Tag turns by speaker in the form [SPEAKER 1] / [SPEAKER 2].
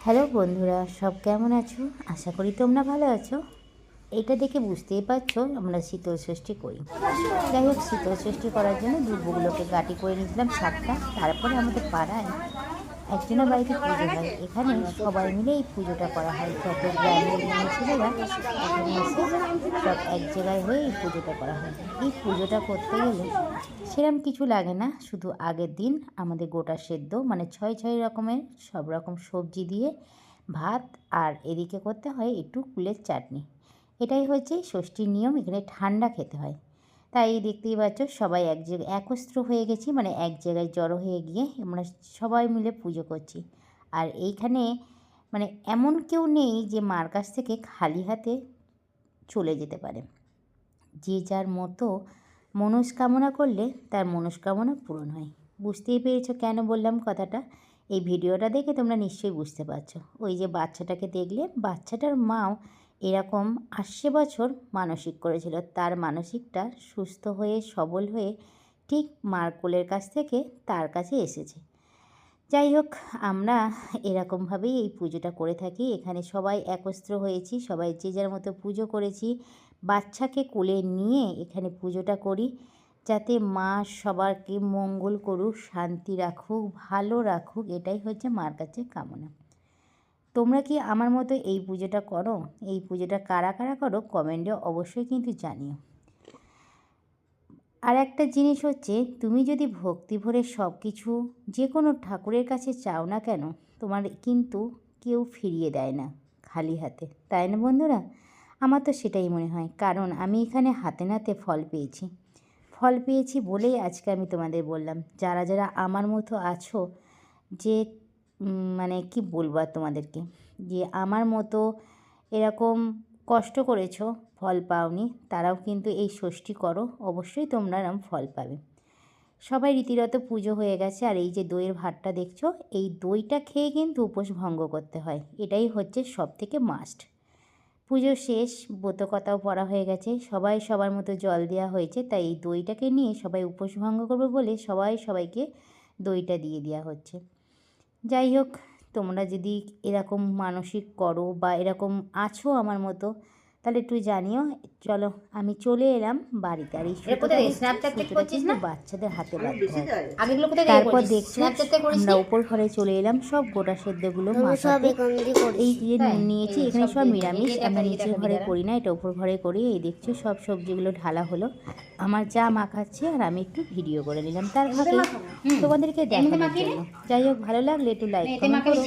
[SPEAKER 1] Hello বন্ধুরা, সব কেমন আছো? আশা করি তোমরা ভালো আছো। এটা দেখে বুঝতেই পারছো আমরা শীতল ষষ্ঠী করি। যাই হোক, শীতল ষষ্ঠী করার জন্য দুর্বগুলোকে গাঁটি করে নিয়েছিলাম 7টা। তারপরে আমাদের পাড়ায় একজনের বাড়িতে পুজো হয়। এখানে সবাই মিলে এই পুজোটা করা হয়। যত গ্রামের মেয়ে ছেলেরা এখানে এসে সব এক জায়গায় হয়ে এই পুজোটা করা হয়। এই পুজোটা করতে গেলে সেরকম কিছু লাগে না, শুধু আগের দিন আমাদের গোটা সেদ্ধ মানে ছয় ছয় রকমের সব রকম সবজি দিয়ে ভাত, আর এদিকে করতে হয় একটু কুলের চাটনি। এটাই হচ্ছে ষষ্ঠীর নিয়ম। এখানে ঠান্ডা খেতে হয়। তাই দেখতেই পাচ্ছ সবাই এক জায়গায় একত্র হয়ে গেছি, মানে এক জায়গায় জড়ো হয়ে গিয়ে আমরা সবাই মিলে পুজো করছি। আর এইখানে মানে এমন কেউ নেই যে মার কাছ থেকে খালি হাতে চলে যেতে পারে। যে যার মতো মনস্কামনা করলে তার মনস্কামনা পূরণ হয়। বুঝতেই পেরেছো কেন বললাম কথাটা? এই ভিডিওটা দেখে তোমরা নিশ্চয়ই বুঝতে পারছো। ওই যে বাচ্চাটাকে দেখলে, বাচ্চাটার মাও এরকম 80 বছর মানসিক করেছিল। তার মানসিকটা সুস্থ হয়ে সবল হয়ে ঠিক মার কোলের কাছ থেকে তার কাছে এসেছে। যাই হোক, আমরা এরকমভাবেই এই পুজোটা করে থাকি। এখানে সবাই একত্র হয়েছি, সবাই যে যার মতো পুজো করেছি। বাচ্চাকে কোলে নিয়ে এখানে পুজোটা করি, যাতে মা সবারকে মঙ্গল করুক, শান্তি রাখুক, ভালো রাখুক। এটাই হচ্ছে মার কাছে কামনা। তোমরা কি আমার মতো এই পুজোটা করো? এই পুজোটা কারা কারা করো কমেন্টে অবশ্যই কিন্তু জানিও। আর একটা জিনিস হচ্ছে, তুমি যদি ভক্তি ভরে সব কিছু যে কোনো ঠাকুরের কাছে চাও না কেন, তোমার কিন্তু কেউ ফিরিয়ে দেয় না খালি হাতে, তাই না বন্ধুরা? আমার তো সেটাই মনে হয়, কারণ আমি এখানে হাতে নাতে ফল পেয়েছি বলেই আজকে আমি তোমাদের বললাম। যারা যারা আমার মতো আছো, যে মানে কি বলবো আর তোমাদেরকে, যে আমার মতো এরকম কষ্ট করেছো, ফল পাওনি, তারাও কিন্তু এই ষষ্ঠী করো, অবশ্যই তোমরা এরম ফল পাবে। সবাই রীতিরত পুজো হয়ে গেছে। আর এই যে দইয়ের ভাতটা দেখছো, এই দইটা খেয়ে কিন্তু উপোস ভঙ্গ করতে হয়। এটাই হচ্ছে সব থেকে মাস্ট। পুজো শেষ, ব্রতকথাও পড়া হয়ে গেছে, সবাই সবার মতো জল দেওয়া হয়েছে। তাই এই দইটাকে নিয়ে সবাই উপোস ভঙ্গ করবে বলে সবাইকে দইটা দিয়ে দেওয়া হচ্ছে। যাই হোক, তোমরা যদি এরকম মানসিক করো বা এরকম আছো আমার মতো, তাহলে একটু জানিও। চলো, আমি চলে এলাম বাড়িতে। আর এই সুতোটা কিন্তু বাচ্চাদের হাতে বাঁধতে হয়। তারপর দেখছি আমরা উপর ঘরে চলে এলাম, সব গোটা সেদ্ধগুলো মাখাতে। এই যে নুন নিয়েছি, এখানে সব নিরামিষ, আমরা নিচের ঘরে করি না, এটা উপর ঘরে করি। এই দেখছো সব সবজিগুলো ঢালা হলো, আমার যা মাখাচ্ছে আর আমি একটু ভিডিও করে নিলাম তার ফাঁকে তোমাদেরকে দেখানোর জন্য। যাই হোক, ভালো লাগলে একটু লাইক করো।